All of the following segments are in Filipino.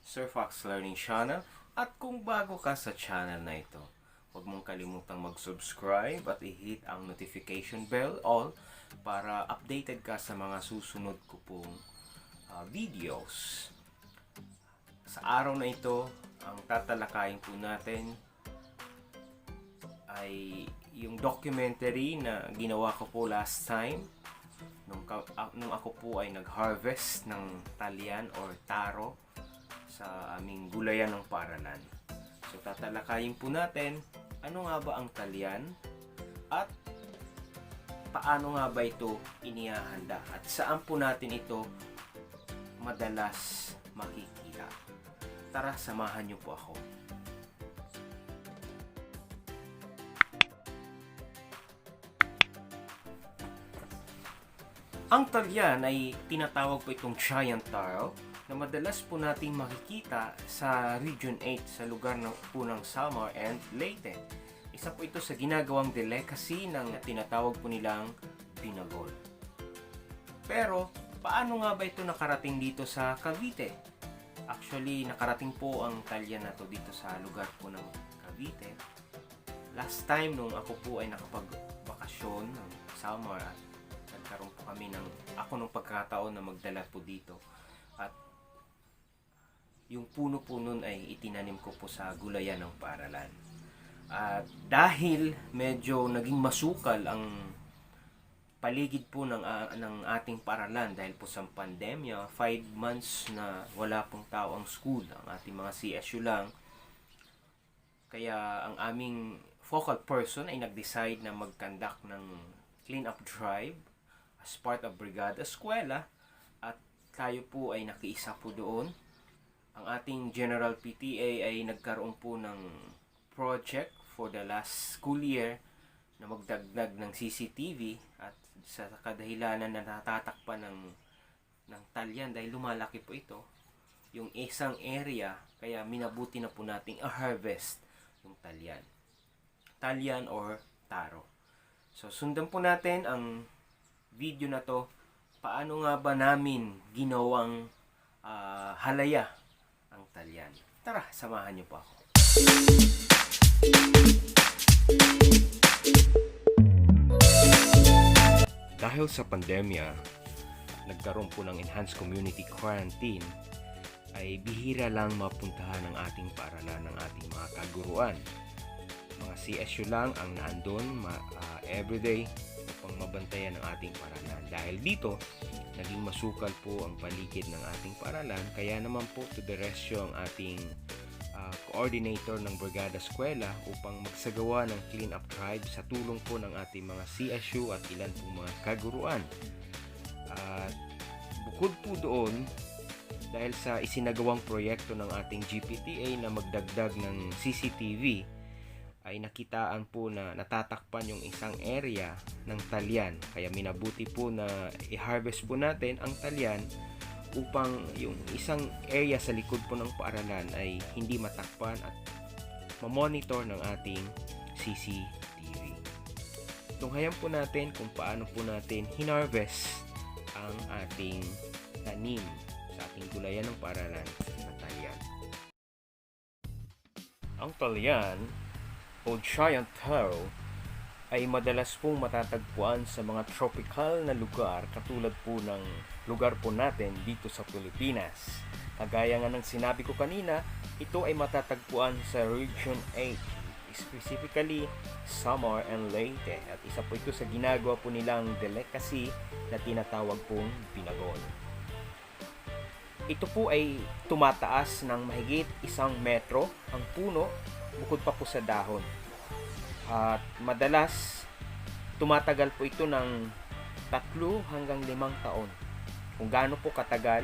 Sir Fox Learning Channel. At kung bago ka sa channel na ito, huwag mong kalimutang mag-subscribe at i-hit ang notification bell all para updated ka sa mga susunod ko pong videos. Sa araw na ito, ang tatalakayin po natin ay yung documentary na ginawa ko po last time nung ako po ay nag-harvest ng talyan or taro sa aming gulayan ng paaralan. So tatalakayin po natin ano nga ba ang talyan at paano nga ba ito inihahanda at saan po natin ito madalas makikita. Tara, samahan niyo po ako. Ang talyan ay tinatawag po itong giant taro na madalas po natin makikita sa Region 8 sa lugar po ng Samar and Leyte. Isa po ito sa ginagawang delicacy ng tinatawag po nilang pinagol. Pero, paano nga ba ito nakarating dito sa Cavite? Actually, nakarating po ang talyan na to dito sa lugar po ng Cavite. Last time nung ako po ay nakapagbakasyon ng Samar at nagkaroon po kami ako nung pagkakataon na magdala po dito. At yung puno po nun ay itinanim ko po sa gulayan ng paaralan. At dahil medyo naging masukal ang paligid po ng ating paaralan dahil po sa pandemya, 5 months na wala pong tao ang school, ang ating mga CSU lang. Kaya ang aming focal person ay nag-decide na mag-conduct ng clean-up drive as part of Brigada Eskwela at tayo po ay nakiisa po doon. Ang ating General PTA ay nagkaroon po ng project for the last school year na magdagdag ng CCTV at sa kadahilanan na natatakpan ng talyan dahil lumalaki po ito yung isang area, kaya minabuti na po nating harvest yung talyan or taro. So sundan po natin ang video na to, paano nga ba namin ginawang halaya ang talyan. Tara, samahan niyo po ako. Dahil sa pandemya, nagkaroon po ng enhanced community quarantine, ay bihira lang mapuntahan ng ating paaralan ng ating mga kaguruan. Mga CSU lang ang naandun everyday upang mabantayan ng ating paaralan. Dahil dito, naging masukal po ang paligid ng ating paaralan, kaya naman po to the rescue ang ating coordinator ng Brigada Eskwela upang magsagawa ng clean-up drive sa tulong po ng ating mga CSU at ilan po mga kaguruan. At bukod po doon, dahil sa isinagawang proyekto ng ating GPTA na magdagdag ng CCTV, ay nakitaan po na natatakpan yung isang area ng talyan. Kaya minabuti po na i-harvest po natin ang talyan upang yung isang area sa likod po ng paaralan ay hindi matakpan at mamonitor ng ating CCTV. Tunghayan po natin kung paano po natin hinarvest ang ating tanim sa ating gulayan ng paaralan na talyan. Ang talyan o giant taro ay madalas pong matatagpuan sa mga tropical na lugar katulad po ng lugar po natin dito sa Pilipinas. Kagaya nga ng sinabi ko kanina, ito ay matatagpuan sa Region 8, specifically Samar and Leyte, at isa po ito sa ginagawa po nilang delicacy na tinatawag pong pinagol. Ito po ay tumataas ng mahigit 1 metro ang puno bukod pa po sa dahon. At madalas tumatagal po ito ng 3 hanggang 5 taon. Kung gaano po katagal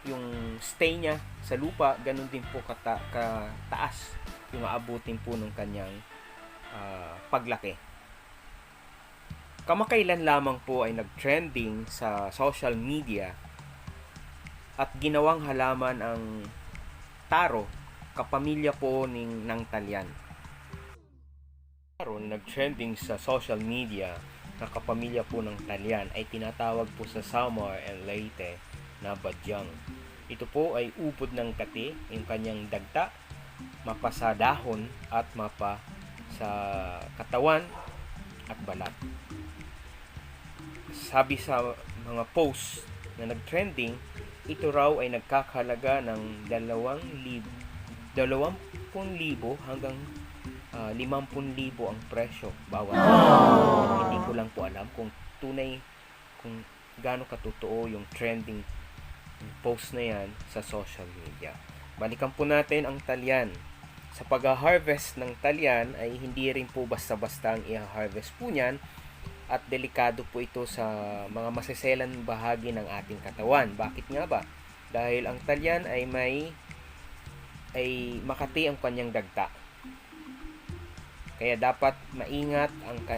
yung stay niya sa lupa, ganun din po kataas yung aabutin po ng kanyang paglaki. Kamakailan lamang po ay nag-trending sa social media at ginawang halaman ang taro, kapamilya po ng talyan. Nag-trending sa social media na kapamilya po ng talyan ay tinatawag po sa Samar and Leyte na badyang. Ito po ay ubod ng kati, yung kanyang dagta, mapa sa dahon at mapa sa katawan at balat. Sabi sa mga posts na nag-trending, ito raw ay nagkakahalaga ng 20,000 hanggang 50,000 ang presyo bawat Hindi ko lang po alam kung tunay, kung gaano katotoo yung trending post na yan sa social media. Balikan po natin ang talyan. Sa pag-harvest ng talyan ay hindi rin po basta-basta ang i-harvest po niyan, at delikado po ito sa mga maseselan bahagi ng ating katawan. Bakit nga ba? Dahil ang talyan ay makati ang kanyang dagta. Kaya dapat maingat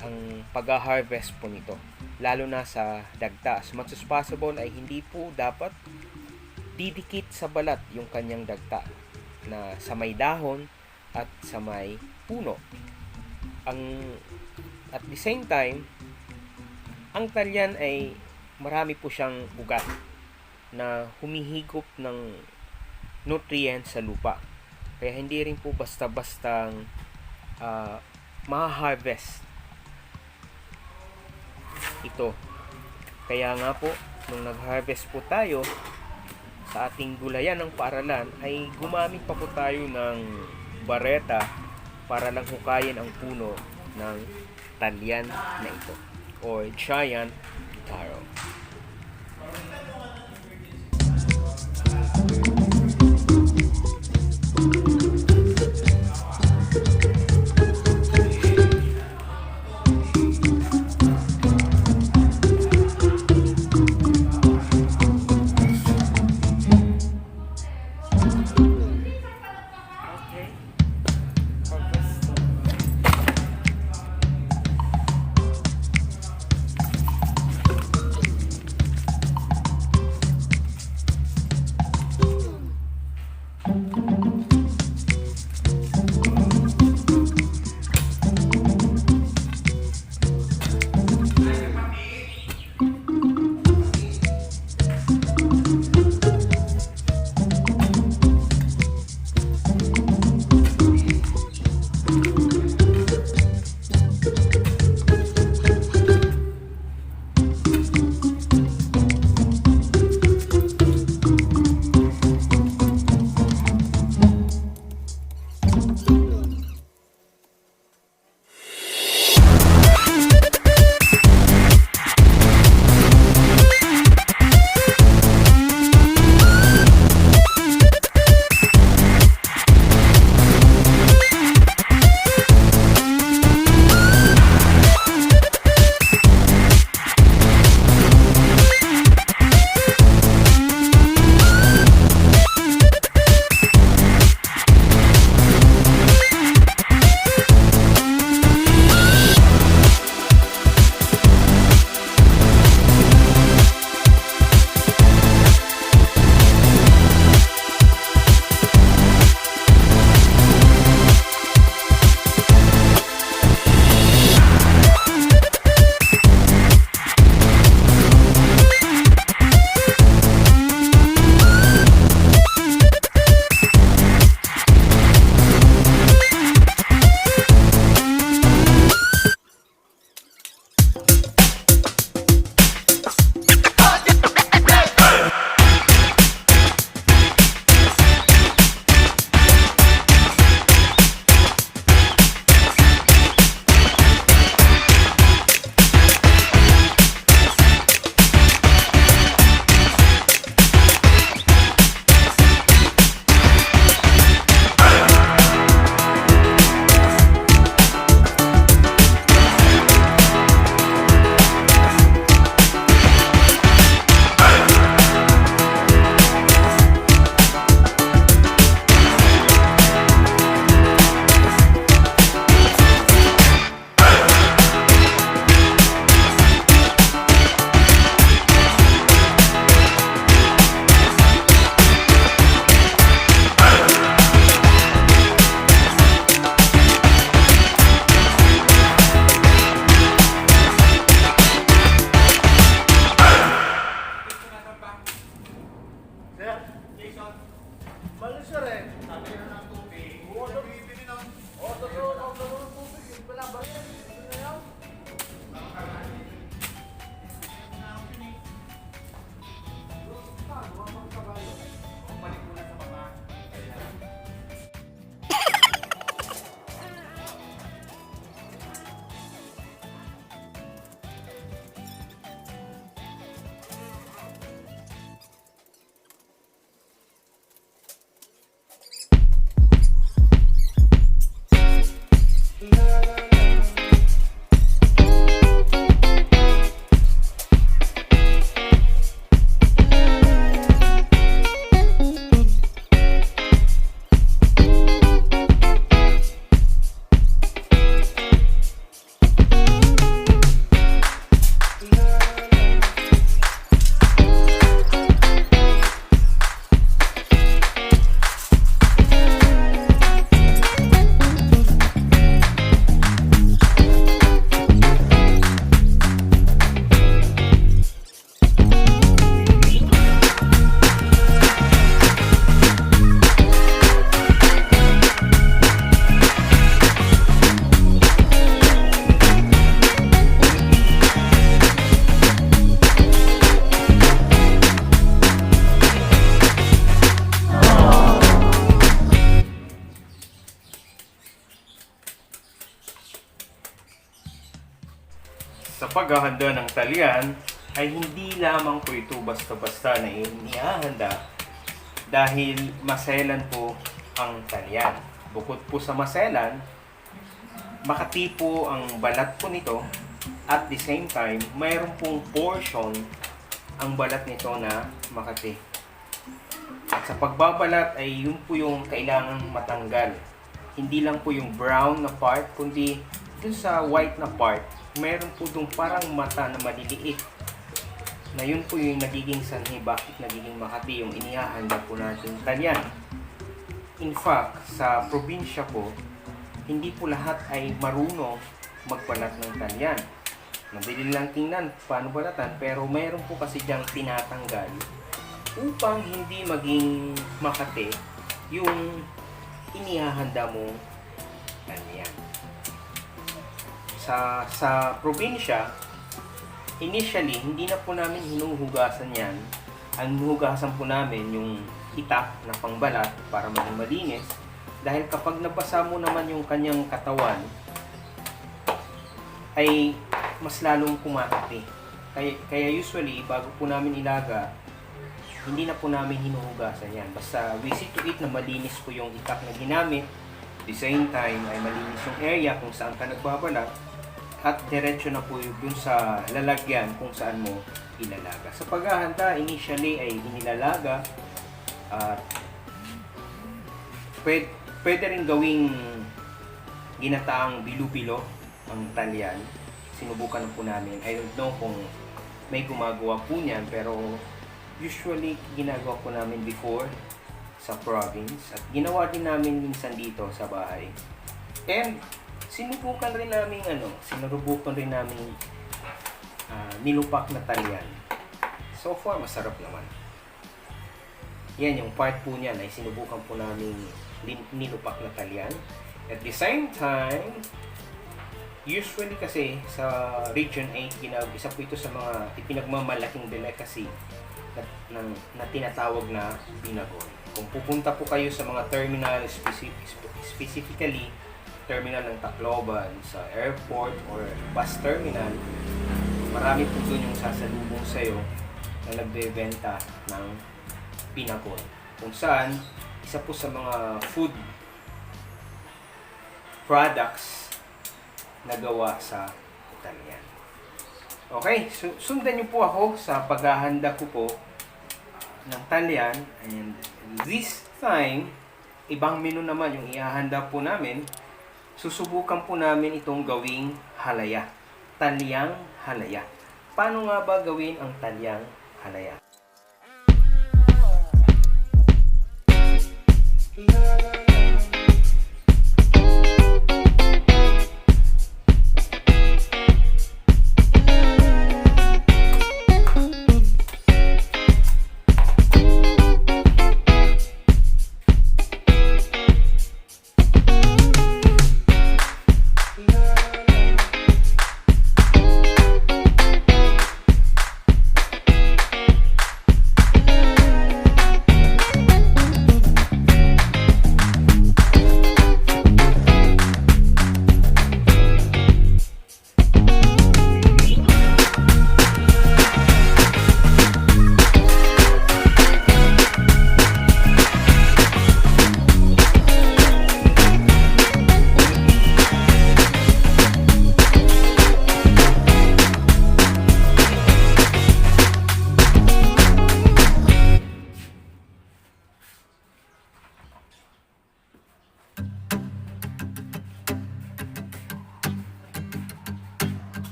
ang pag-harvest po nito, lalo na sa dagta. As much as possible ay hindi po dapat didikit sa balat yung kanyang dagta na sa may dahon at sa may puno. At the same time, ang talyan ay marami po siyang ugat na humihigop ng nutrients sa lupa. Kaya hindi rin po basta-bastang ma-harvest ito. Kaya nga po, nung nag-harvest po tayo sa ating gulayan ng paaralan, ay gumamit pa po tayo ng bareta para lang hukayin ang puno ng talyan na ito, or giant taro. paghahanda ng talyan ay hindi lamang po ito basta-basta na inihahanda dahil maselan po ang talyan. Bukod po sa maselan, makati po ang balat po nito at the same time, mayroon pong portion ang balat nito na makati. At sa pagbabalat ay yun po yung kailangan matanggal. Hindi lang po yung brown na part, kundi dun sa white na part, mayroon po dong parang mata na maliliit. Na yun po yung nagiging sanhi, bakit nagiging makati yung inihahanda po natin talyan. In fact, sa probinsya po, hindi po lahat ay marunong magbalat ng talyan. Madali lang tingnan paano balatan, pero mayroon po kasi diyang tinatanggal upang hindi maging makati yung inihahanda mo talyan. Sa probinsya, initially, hindi na po namin hinuhugasan yan. Ang hinuhugasan po namin yung itak na pangbalat para maging malinis. Dahil kapag nabasa mo naman yung kanyang katawan, ay mas lalong kumakati. Kaya usually, bago po namin ilaga, hindi na po namin hinuhugasan yan. Basta we see to it na malinis po yung itak na ginamit. At the same time, ay malinis yung area kung saan ka nagbabalat. At diretso na po dun sa lalagyan kung saan mo ilalaga. Sa paghahanda, initially ay inilalaga at pwede rin gawing ginataang bilo-bilo ang talyan. Sinubukan po namin. I don't know kung may gumagawa po niyan, pero usually ginagawa po namin before sa province at ginawa din namin minsan dito sa bahay. And sinubukan rin namin nilupak na talyan. So far, masarap naman. Yan, yung part po niyan ay sinubukan po namin nilupak na talyan. At the same time, usually kasi sa Region 8, isa po ito sa mga ipinagmamalaking delicacy na tinatawag na binagoy. Kung pupunta po kayo sa mga terminal, specifically terminal ng Tacloban, sa airport or bus terminal, marami po doon yung sasalubong sa'yo na nagbebenta ng binagoy. Kung saan, isa po sa mga food products na gawa sa talyan. Okay, so sundan niyo po ako sa paghahanda ko po ng talyan. And this time, ibang menu naman yung ihahanda po namin. Susubukan po namin itong gawing halaya. Talyang halaya. Paano nga ba gawin ang talyang halaya?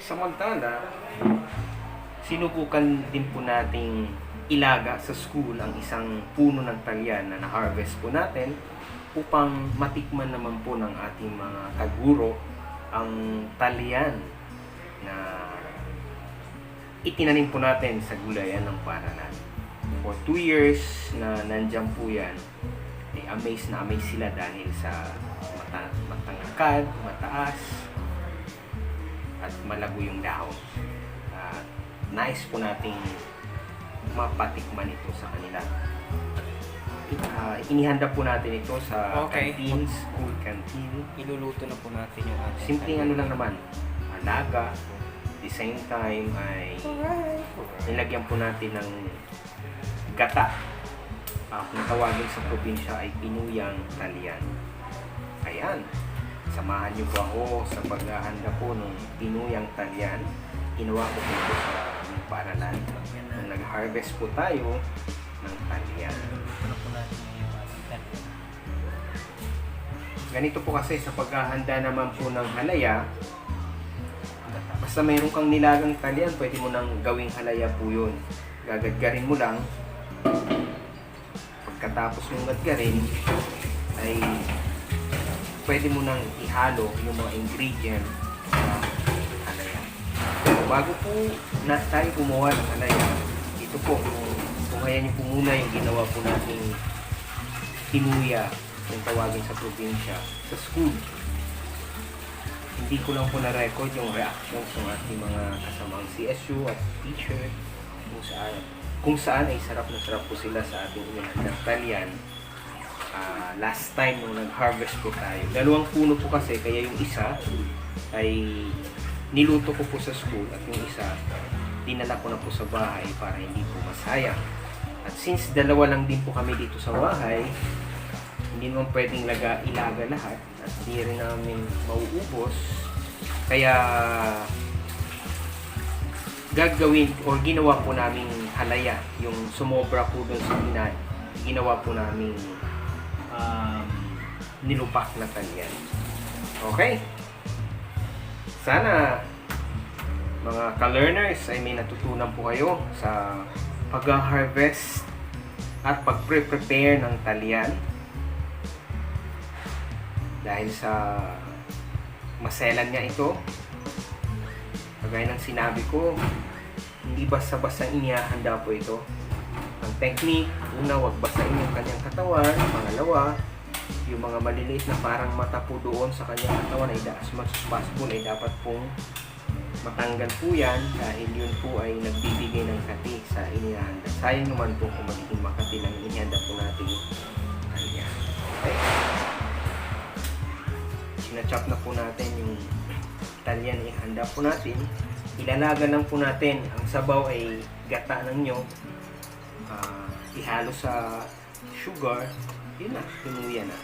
Samantala, sinubukan din po nating ilaga sa school ang isang puno ng talyan na na-harvest po natin upang matikman naman po ng ating mga kaguro ang talyan na itinanim po natin sa gulayan ng Paranan. For 2 years na nandyan po yan, amazed na amazed sila dahil sa matangkad, mataas, at malago yung dahon. Nice po nating mapatikman ito sa kanila. Inihanda po natin ito sa canteen, school canteen. Iluluto na po natin yung ating Simpleng ano lang naman, alaga. At the same time ay nilagyan po natin ng gata. Kung tawagin sa probinsya ay pinuyang talyan. Ayan. Samahan niyo po ako sa paghahanda po ng pinuyang talyan. Ginawa ko po ito sa aming paaralan. Nung nag-harvest po tayo ng talyan. Ganito po kasi sa paghahanda naman po ng halaya, basta mayroon kang nilagang talyan, pwede mo nang gawing halaya po yun. Gagadgarin mo lang. Pagkatapos mong gadgarin, ay pwede mo nang ihalo yung mga ingredient sa halaya. Bago po na tayo gumawa ng halaya, ito po, kung kaya niyo po muna yung ginawa po nating tinuya, yung tawagin sa probinsya, sa school. Hindi ko lang po na-record yung reactions ng ating mga kasamang CSU at teacher kung saan ay sarap na sarap po sila sa ating inihandang talyan. Last time nung nag-harvest po tayo, 2 puno po kasi, kaya yung isa ay niluto ko po sa school at yung isa dinala ko na po sa bahay para hindi po masayang. At since 2 lang din po kami dito sa bahay, hindi naman pwedeng ilaga lahat at hindi rin namin mauubos, kaya gagawin or ginawa po namin halaya yung sumobra po doon sa ginawa po namin nilupak na talyan. Okay? Sana mga ka-learners ay may natutunan po kayo sa pag-harvest at pag-prepare ng talyan. Dahil sa maselan niya ito, kagaya ng sinabi ko, hindi basta-basta inihahanda po ito. Ang technique, una, wag basahin yung kanyang katawan. Pangalawa, yung mga maliliit na parang mata po doon sa kanyang katawan ay as much as possible ay dapat pong matanggal po yan dahil yun po ay nagbibigay ng kati sa inihanda. Sayang naman po kung magiging makati ng inihanda po natin. Ayan. Okay. Sinachop na po natin yung talyan na ihanda po natin. Ilalaga lang po natin. Ang sabaw ay gata ng nyo. Ihalo sa sugar. Yun na, tinuya na.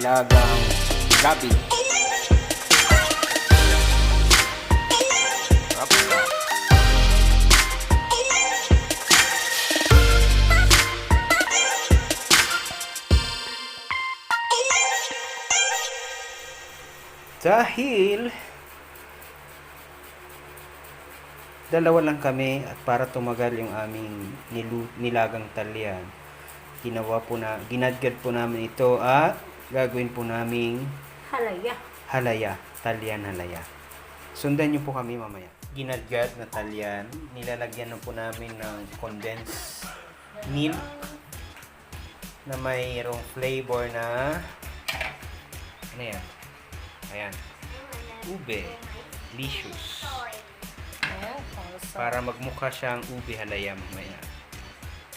nilagang gabi. Sarap. Dahil dalawa lang kami at para tumagal yung aming nilagang talyan, ginadgad po namin ito at gagawin po naming Halaya. talyan halaya. Sundan niyo po kami mamaya. Ginadgad na talyan, nilalagyan na po namin ng condensed milk na mayroong flavor na ano yan? Ayan. Ube. Delicious. Ayan, salsa. Para magmukha siyang ube halaya mamaya.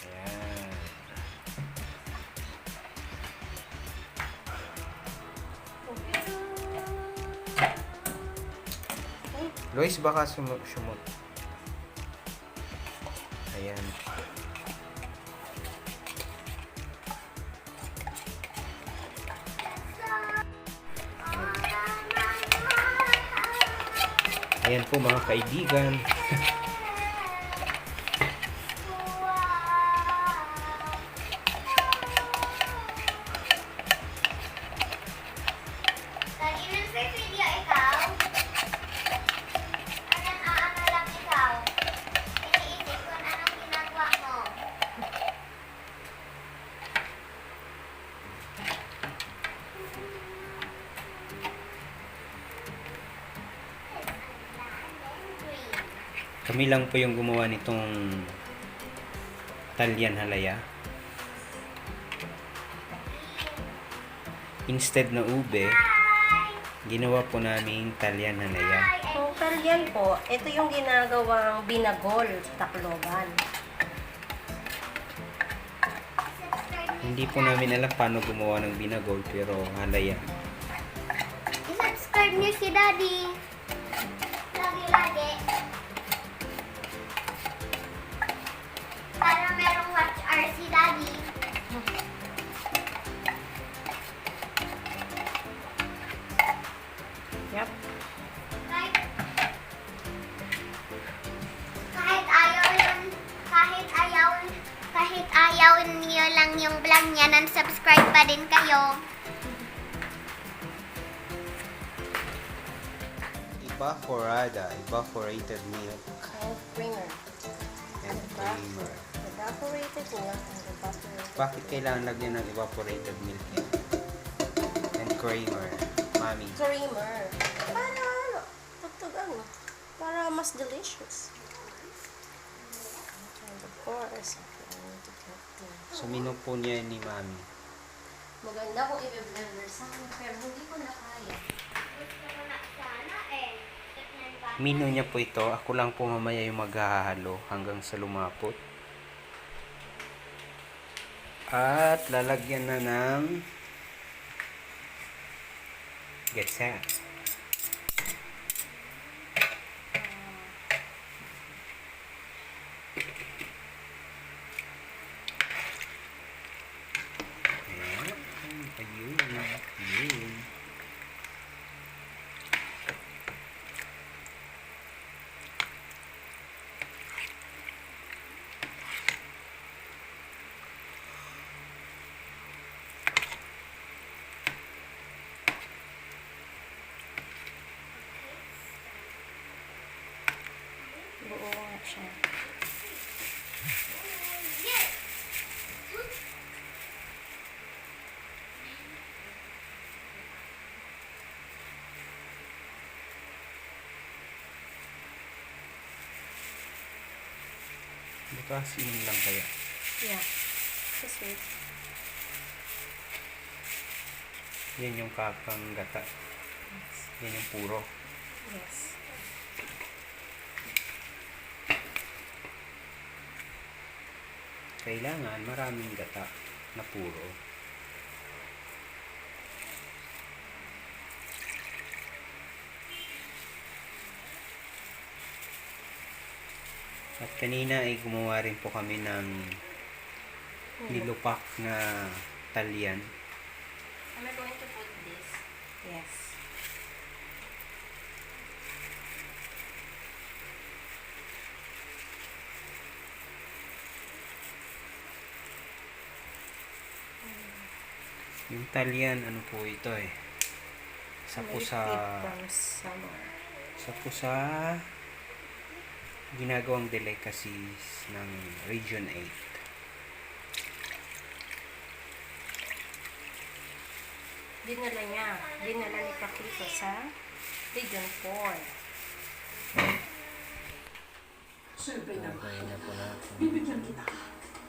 Ayan. Lois, baka sumot. Ayan. Ayan po mga kaibigan. Nag-ilan sa video ikaw? Ano lang ikaw? Iniisip ko na anong ginagawa mo. Kami lang po yung gumawa nitong talyan halaya. Instead na ube, ginawa po namin talyan halaya. Kung talyan po, ito yung ginagawang binagol sa Tacloban. Hindi po namin alam paano gumawa ng binagol pero halaya. I-subscribe niyo si Daddy. Lagi-lagi. Para merong watch hour si Daddy. Yep. Kahit, kahit ayaw yun, kahit ayaw niyo lang yung vlog niya, subscribe pa din kayo. Evaporated milk And creamer. and creamer. Evaporated milk and evaporated. Bakit kailangan lagyan ng evaporated milk yan? And creamer, mami. Creamer. Para ano? Tugtog ano? Para mas delicious. And of course, I'm going to get this. Suminog po niya ni mami. Maganda kung i-blender sa akin, pero hindi ko na kaya. Gusto ko na sana eh. Tignan ba? Mino niya po ito. Ako lang po mamaya yung maghahalo hanggang sa lumapot. At lalagyan na ng getsa. Ayun. Buo nga siya. Butasin mo lang kaya. Yeah. This way. Yan yung kakang gata. Yan yung puro. Yes. Kailangan maraming gata na puro. At kanina ay gumawa rin po kami ng nilupak na talyan. Am I going to put this? Yes. Yung Italian, ano po ito eh. Isa po May sa feed from summer. ginagawang delicacies ng Region 8. Dinala ni Paquito sa Region 4. Siyempre naman, Gagawin na po natin. bibigyan kita.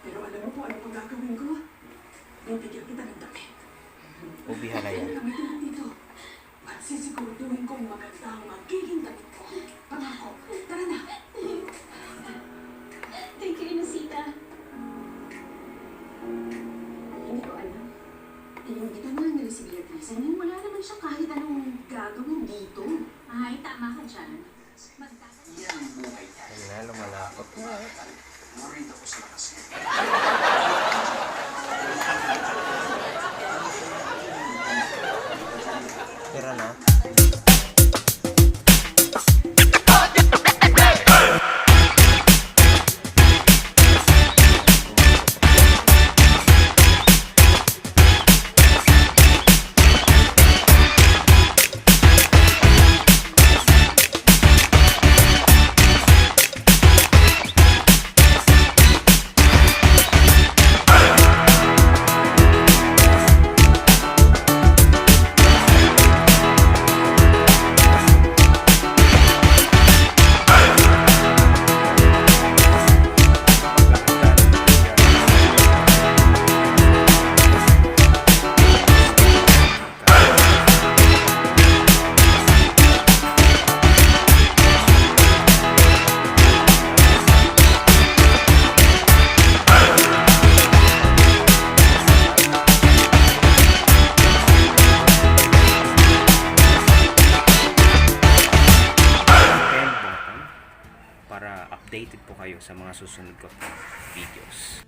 Pero alam mo kung ano pang gagawin ko? Bibigyan kita ng damit. Ubi halaya. Gamitin mo dito. At sisiguraduhin kong maganda ang magiging damit ko. Pangako, tara na. Thank you, Inosita. Hindi ko alam. Yung ginagawa nila si Beatrice, ngayon wala naman siya kahit anong gagawin dito. Ay, tama ka dyan. Ayun na, lumalakot na. Tira na. Para updated po kayo sa mga susunod ko videos.